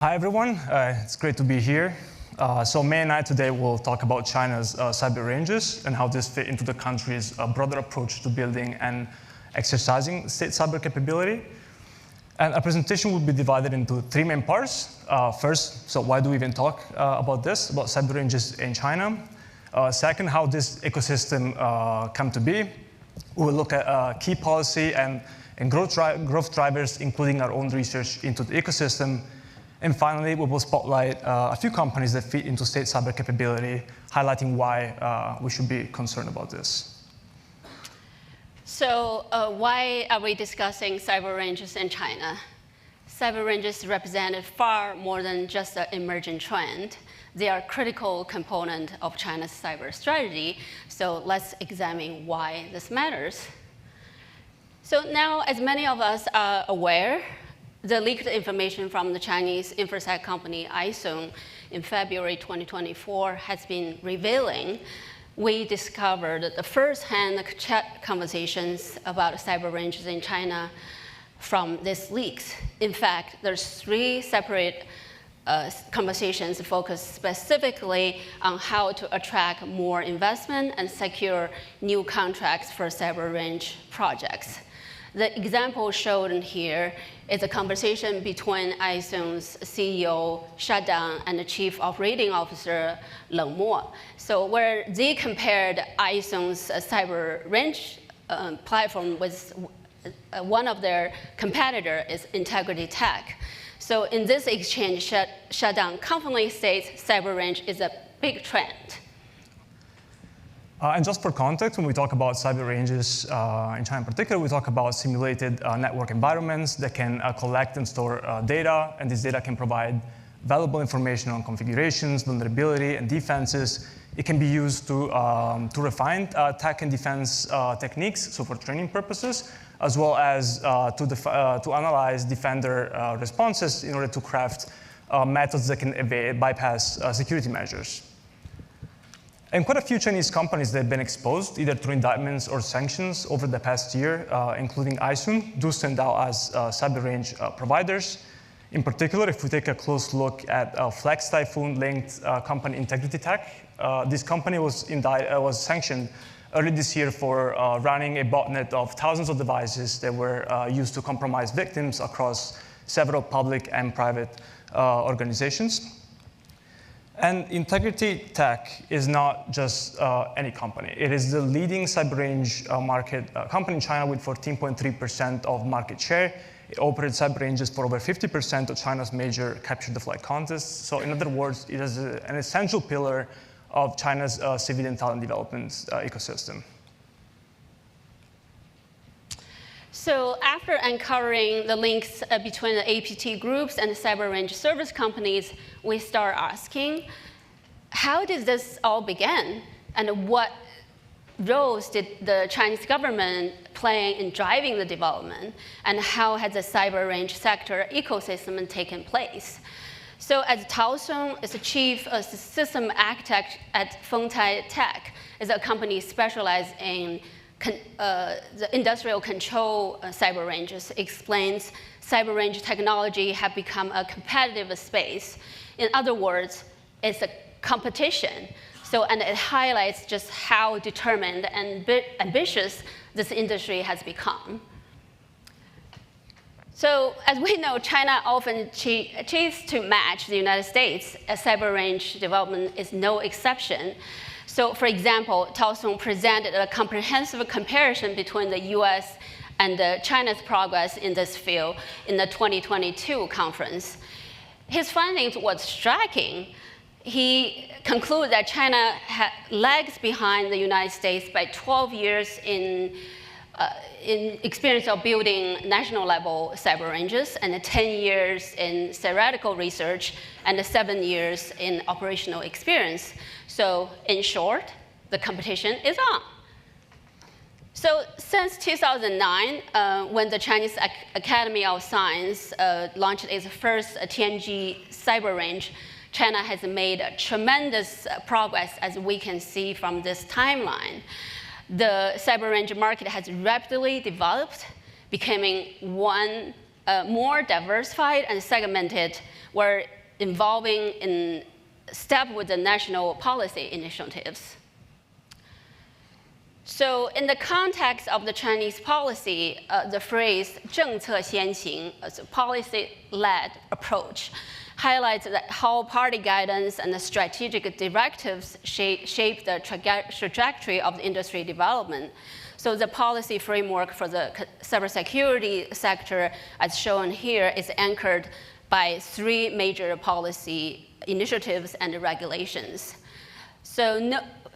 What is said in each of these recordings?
Hi, everyone. It's great to be here. So May and I today will talk about China's cyber ranges and how this fit into the country's broader approach to building and exercising state cyber capability. And our presentation will be divided into three main parts. First, so why do we even talk about this, about cyber ranges in China? Second, how this ecosystem come to be. We will look at key policy and growth drivers, including our own research into the ecosystem. And finally, we will spotlight a few companies that fit into state cyber capability, highlighting why we should be concerned about this. So why are we discussing cyber ranges in China? Cyber ranges represent far more than just an emerging trend. They are a critical component of China's cyber strategy. So let's examine why this matters. So now, as many of us are aware, the leaked information from the Chinese infosec company iSun in February 2024 has been revealing. We discovered the first-hand chat conversations about cyber ranges in China from these leaks. In fact, there's 3 separate conversations focused specifically on how to attract more investment and secure new contracts for cyber range projects. The example shown here is a conversation between iSun's CEO, Shadang, and the Chief Operating Officer, Leng Mo. So where they compared iSun's cyber range platform with one of their competitors is Integrity Tech. So in this exchange, Shadang confidently states cyber range is a big trend. And just for context, when we talk about cyber ranges in China in particular, we talk about simulated network environments that can collect and store data, and this data can provide valuable information on configurations, vulnerability, and defenses. It can be used to refine attack and defense techniques, so for training purposes, as well as to analyze defender responses in order to craft methods that can bypass security measures. And quite a few Chinese companies that have been exposed, either through indictments or sanctions over the past year, including iSun, do stand out as cyber range providers. In particular, if we take a close look at Flex Typhoon-linked company Integrity Tech, this company was sanctioned early this year for running a botnet of thousands of devices that were used to compromise victims across several public and private organizations. And Integrity Tech is not just any company. It is the leading cyber range market company in China with 14.3% of market share. It operates cyber ranges for over 50% of China's major capture-the-flag contests. So in other words, it is an essential pillar of China's civilian talent development ecosystem. So after uncovering the links between the APT groups and the cyber range service companies, we start asking, how did this all begin? And what roles did the Chinese government play in driving the development? And how has the cyber range sector ecosystem taken place? So as Tao Song is the chief system architect at Fengtai Tech, is a company specialized in the industrial control cyber ranges, explains cyber range technology have become a competitive space. In other words, it's a competition. So, and it highlights just how determined and ambitious this industry has become. So as we know, China often achieves to match the United States. Cyber range development is no exception. So for example, Tao Song presented a comprehensive comparison between the US and China's progress in this field in the 2022 conference. His findings were striking. He concluded that China lags behind the United States by 12 years in experience of building national level cyber ranges, and 10 years in theoretical research, and 7 years in operational experience. So in short, the competition is on. So since 2009, when the Chinese Academy of Science launched its first Tianji cyber range, China has made tremendous progress, as we can see from this timeline. The cyber range market has rapidly developed, becoming one more diversified and segmented were involving in step with the national policy initiatives. So in the context of the Chinese policy, the phrase 政策先行, as a policy-led approach, highlights that how party guidance and the strategic directives shape the trajectory of the industry development. So the policy framework for the cybersecurity sector, as shown here, is anchored by 3 major policy initiatives and regulations. So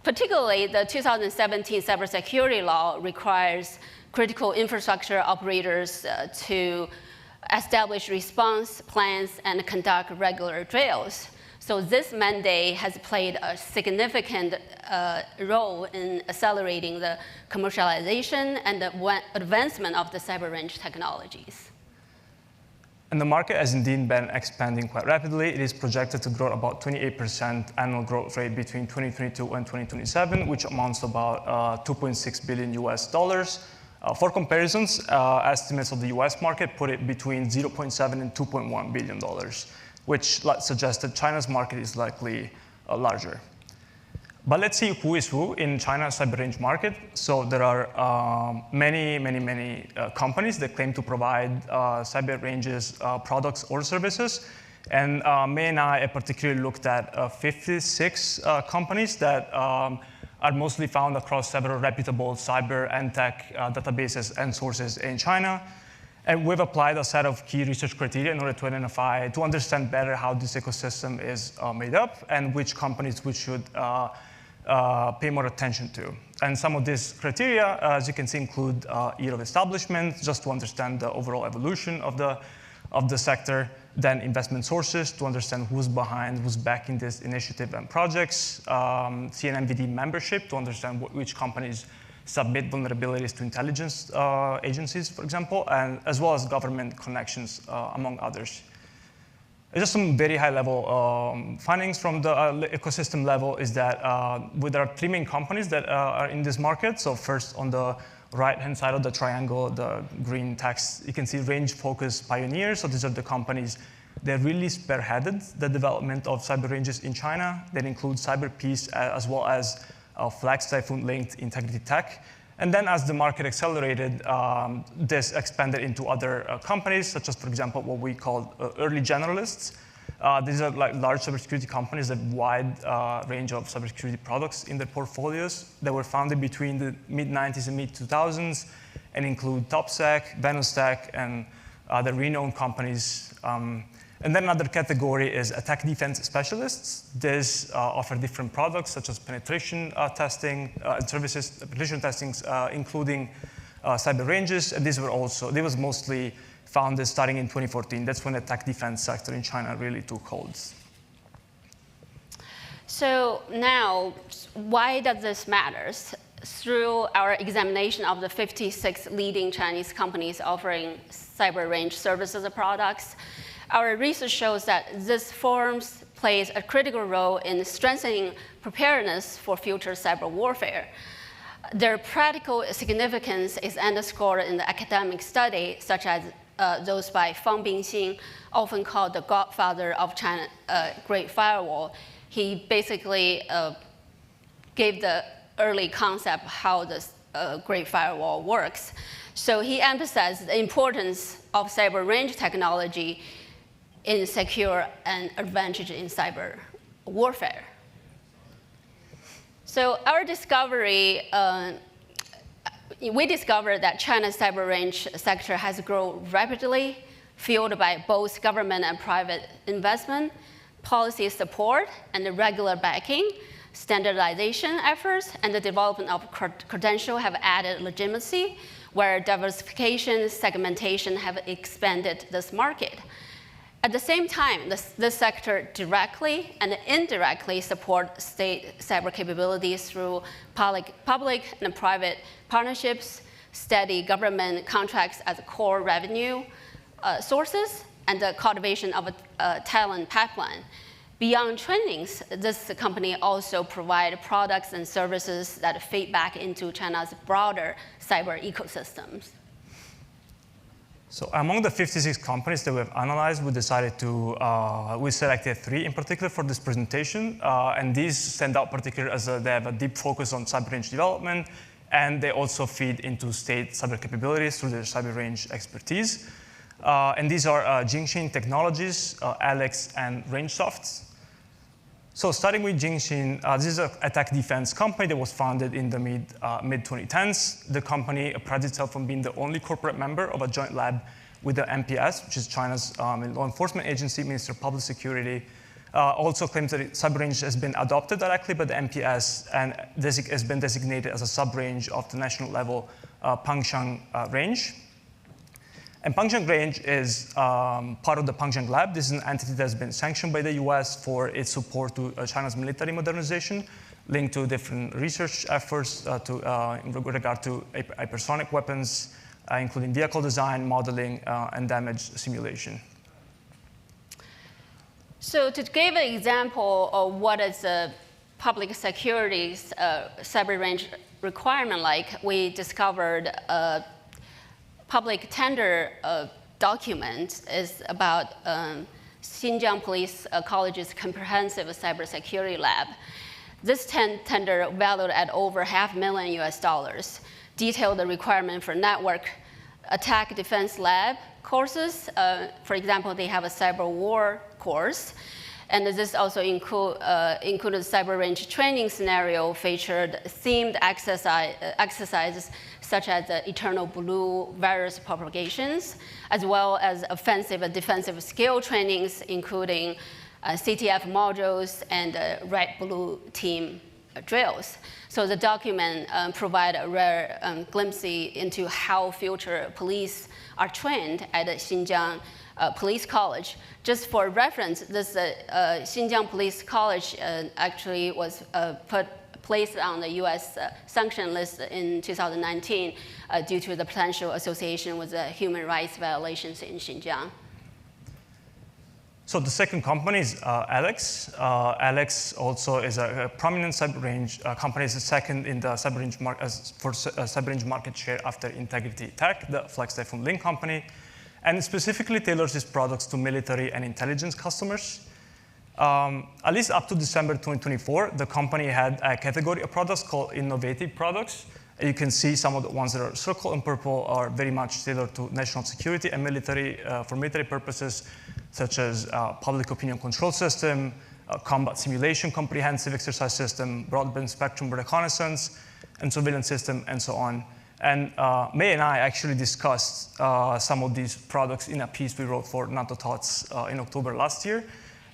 particularly, the 2017 cybersecurity law requires critical infrastructure operators to establish response plans and conduct regular drills. So this mandate has played a significant role in accelerating the commercialization and the advancement of the cyber range technologies. And the market has indeed been expanding quite rapidly. It is projected to grow about 28% annual growth rate between 2022 and 2027, which amounts to about $2.6 billion US. For comparisons, estimates of the US market put it between $0.7 and $2.1 billion, which suggests that China's market is likely larger. But let's see who is who in China's cyber range market. So there are many companies that claim to provide cyber ranges products or services. And May and I particularly looked at 56 companies that are mostly found across several reputable cyber and tech databases and sources in China. And we've applied a set of key research criteria in order to identify, to understand better how this ecosystem is made up and which companies we should pay more attention to. And some of these criteria, as you can see, include year of establishment, just to understand the overall evolution of the sector, then investment sources to understand who's behind, who's backing this initiative and projects, CNMVD membership to understand which companies submit vulnerabilities to intelligence agencies, for example, and as well as government connections, among others. Just some very high-level findings from the ecosystem level is that there are 3 main companies that are in this market. So first, on the right-hand side of the triangle, the green text, you can see range-focused pioneers. So these are the companies that really spearheaded the development of cyber ranges in China. That include CyberPeace as well as Flex Typhoon-linked Integrity Tech. And then as the market accelerated, this expanded into other companies, such as, for example, what we call early generalists. These are like large cybersecurity companies that have a wide range of cybersecurity products in their portfolios that were founded between the mid-90s and mid-2000s and include TopSec, Danowski, and other renowned companies. And then another category is attack defense specialists. These offer different products, such as penetration testing and services, penetration testings, including cyber ranges. And these was mostly founded starting in 2014. That's when the attack defense sector in China really took hold. So now, why does this matter? Through our examination of the 56 leading Chinese companies offering cyber range services and products, our research shows that this firms plays a critical role in strengthening preparedness for future cyber warfare. Their practical significance is underscored in the academic study, such as those by Fang Bingxing, often called the godfather of China Great Firewall. He basically gave the early concept how this Great Firewall works. So he emphasized the importance of cyber range technology in secure and advantage in cyber warfare. So our discovery, we discovered that China's cyber range sector has grown rapidly, fueled by both government and private investment, policy support, and the regular backing. Standardization efforts and the development of credential have added legitimacy, where diversification, segmentation have expanded this market. At the same time, this sector directly and indirectly support state cyber capabilities through public and private partnerships, steady government contracts as core revenue sources, and the cultivation of a talent pipeline. Beyond trainings, this company also provides products and services that feed back into China's broader cyber ecosystems. So among the 56 companies that we have analyzed, we decided to, we selected 3 in particular for this presentation. And these stand out particularly as they have a deep focus on cyber range development, and they also feed into state cyber capabilities through their cyber range expertise. And these are Jingxin Technologies, Alex, and RangeSoft. So starting with Jingxin, this is an attack defense company that was founded in the mid-2010s. The company prides itself on being the only corporate member of a joint lab with the MPS, which is China's law enforcement agency, Ministry of Public Security. Also claims that cyber range has been adopted directly by the MPS and has been designated as a sub-range of the national level Pangshang range. And Pangshang Range is part of the Pangshang Lab. This is an entity that has been sanctioned by the US for its support to China's military modernization, linked to different research efforts in regard to hypersonic weapons, including vehicle design, modeling, and damage simulation. So to give an example of what is the public security's cyber range requirement like, we discovered a public tender document is about Xinjiang Police College's comprehensive cybersecurity lab. This tender, valued at over $500,000 US, detailed the requirement for network attack defense lab courses. For example, they have a cyber war course. And this also included cyber range training scenario, featured themed exercises such as the Eternal Blue virus propagations, as well as offensive and defensive skill trainings, including CTF modules and red-blue team drills. So the document provides a rare glimpse into how future police are trained at the Xinjiang Police College. Just for reference, this Xinjiang Police College actually was placed on the US sanction list in 2019 due to the potential association with human rights violations in Xinjiang. So the second company is Alex. Alex also is a prominent cyber range company. It's the second in the cyber range cyber range market share after Integrity Tech, the Flex Typhoon Link company, and it specifically tailors its products to military and intelligence customers. At least up to December 2024, the company had a category of products called innovative products. And you can see some of the ones that are circled in purple are very much tailored to national security and military, for military purposes, such as public opinion control system, combat simulation comprehensive exercise system, broadband spectrum reconnaissance, and surveillance system, and so on. And May and I actually discussed some of these products in a piece we wrote for NATO Thoughts in October last year.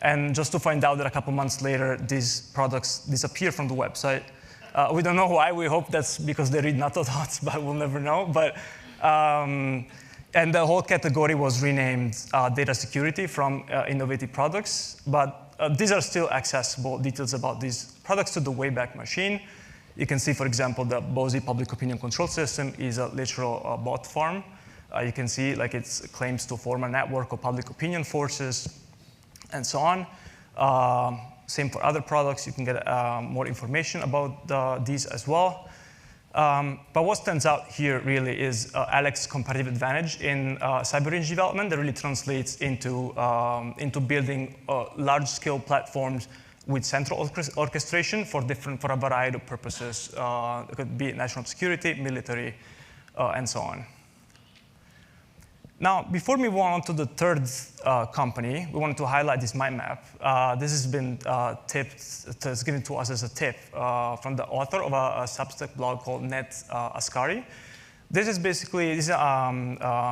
And just to find out that a couple months later, these products disappear from the website. We don't know why. We hope that's because they read NATO Thoughts, but we'll never know. But, and the whole category was renamed Data Security from Innovative Products. But these are still accessible details about these products to the Wayback Machine. You can see, for example, the BOSI public opinion control system is a literal bot farm. You can see like it claims to form a network of public opinion forces, and so on. Same for other products. You can get more information about these as well. But what stands out here really is Alex's competitive advantage in cyber range development that really translates into building large-scale platforms with central orchestration for a variety of purposes. It could be national security, military, and so on. Now, before we move on to the third company, we wanted to highlight this mind map. This has been it's given to us as a tip from the author of a Substack blog called Net Askari. This is basically a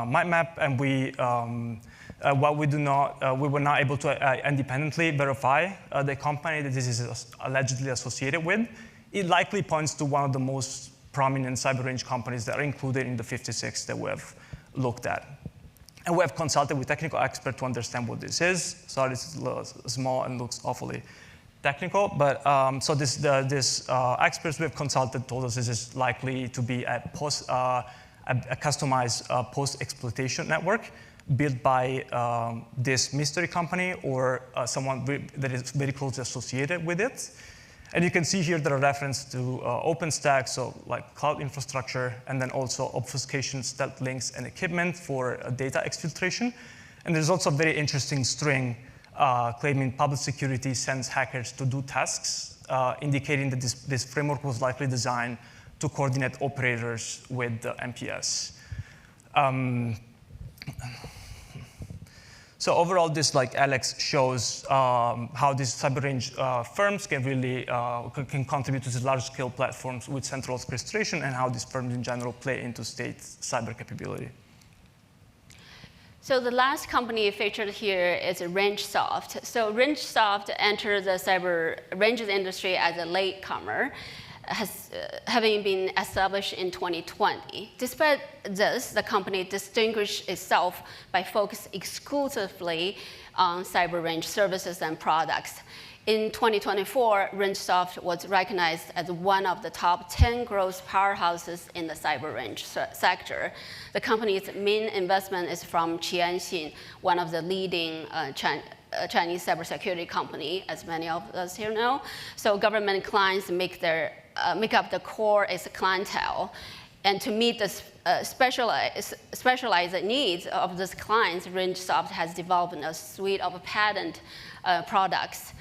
mind map, and while we were not able to independently verify the company that this is allegedly associated with, it likely points to one of the most prominent cyber range companies that are included in the 56 that we have looked at. And we have consulted with technical experts to understand what this is. Sorry, this is a little small and looks awfully technical. But so this experts we have consulted told us this is likely to be a customized post-exploitation network built by this mystery company or someone that is very closely associated with it. And you can see here there are references to OpenStack, so like cloud infrastructure, and then also obfuscation, stealth links, and equipment for data exfiltration. And there's also a very interesting string claiming public security sends hackers to do tasks, indicating that this framework was likely designed to coordinate operators with the MPS. So overall, this like Alex shows how these cyber range firms can really can contribute to these large-scale platforms with central orchestration, and how these firms in general play into state cyber capability. So the last company featured here is RangeSoft. So RangeSoft entered the cyber ranges industry as a latecomer, having been established in 2020. Despite this, the company distinguished itself by focusing exclusively on cyber range services and products. In 2024, RangeSoft was recognized as one of the top 10 growth powerhouses in the cyber range sector. The company's main investment is from Qianxin, one of the leading Chinese cybersecurity company, as many of us here know. So government clients make up the core as a clientele. And to meet the specialized needs of these clients, RangeSoft has developed a suite of patent products.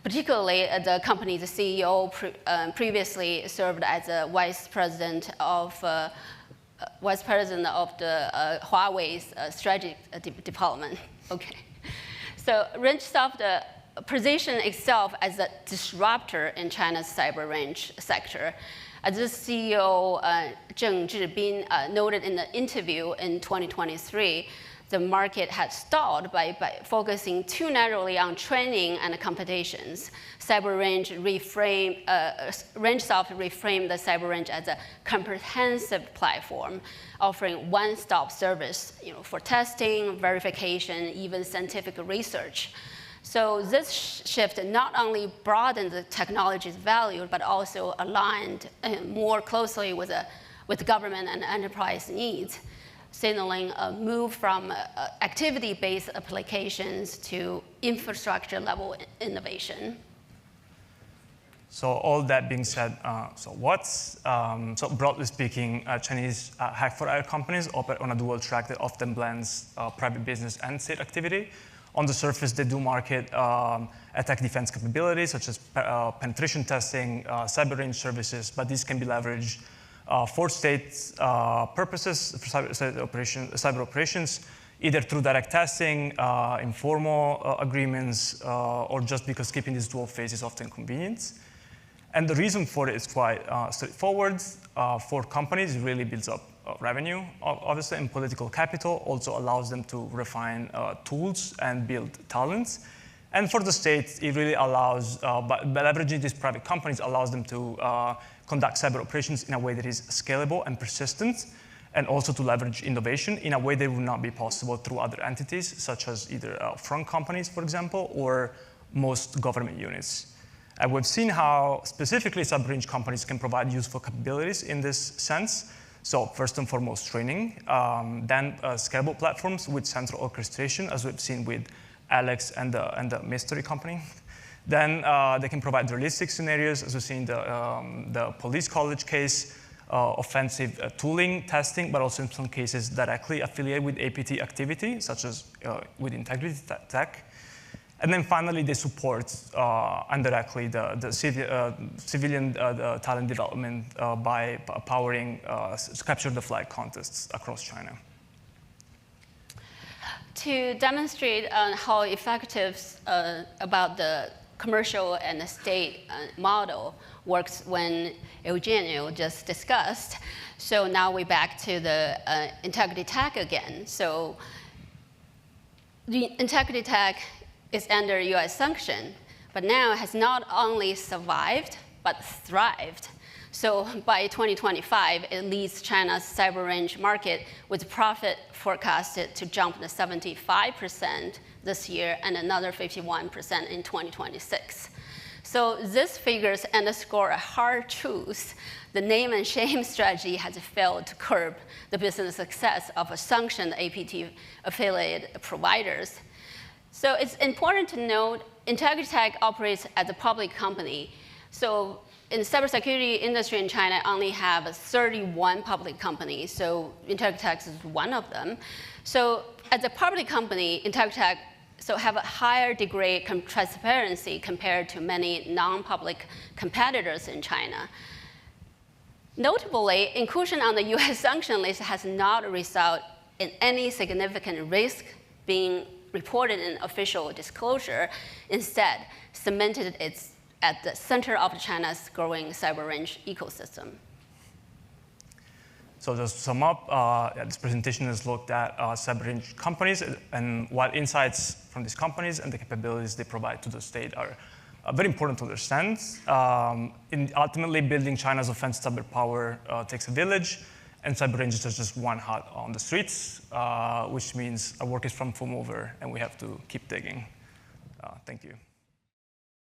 Particularly, the company's CEO previously served as a vice president of the Huawei's strategy department. Okay. So RangeSoft positioned itself as a disruptor in China's cyber range sector. As the CEO, Zheng Zhibin, noted in the interview in 2023, the market had stalled by focusing too narrowly on training and competitions. RangeSoft reframed the cyber range as a comprehensive platform, offering one-stop service for testing, verification, even scientific research. So this shift not only broadened the technology's value, but also aligned more closely with government and enterprise needs, signaling a move from activity-based applications to infrastructure-level innovation. So all that being said, so broadly speaking, Chinese hack-for-hire companies operate on a dual track that often blends private business and state activity. On the surface, they do market attack defense capabilities, such as penetration testing, cyber range services, but these can be leveraged for state purposes, for cyber operations, either through direct testing, informal agreements, or just because keeping this dual phase is often convenient. And the reason for it is quite straightforward. For companies, it really builds up revenue, obviously, and political capital also allows them to refine tools and build talents. And for the state, it really allows, by leveraging these private companies, allows them to conduct cyber operations in a way that is scalable and persistent, and also to leverage innovation in a way that would not be possible through other entities, such as either front companies, for example, or most government units. And we've seen how specifically cyber range companies can provide useful capabilities in this sense. So first and foremost, training, then scalable platforms with central orchestration, as we've seen with Alex and the Mystery company. Then they can provide realistic scenarios, as we've seen the police college case, offensive tooling, testing, but also in some cases directly affiliated with APT activity, such as with integrity tech. And then finally, they support indirectly the civilian talent development by powering capture the flag contests across China. To demonstrate how effective about the commercial and the state model works when Eugenio just discussed. So now we're back to the integrity tech again. So the integrity tech is under US sanction, but now has not only survived, but thrived. So by 2025, it leads China's cyber range market with profit forecasted to jump to 75% this year and another 51% in 2026. So these figures underscore a hard truth. The name and shame strategy has failed to curb the business success of sanctioned APT affiliated providers. So it's important to note, Integrity Tech operates as a public company, So in the cybersecurity industry in China, only have 31 public companies. So Integritex is one of them. So as a public company, Integritex have a higher degree of transparency compared to many non-public competitors in China. Notably, inclusion on the US sanction list has not resulted in any significant risk being reported in official disclosure. Instead, cemented it at the center of China's growing cyber range ecosystem. So just to sum up, this presentation has looked at cyber range companies and what insights from these companies and the capabilities they provide to the state are very important to understand. Ultimately, building China's offensive cyber power takes a village, and cyber range is just one hut on the streets, which means our work is from over, and we have to keep digging. Thank you.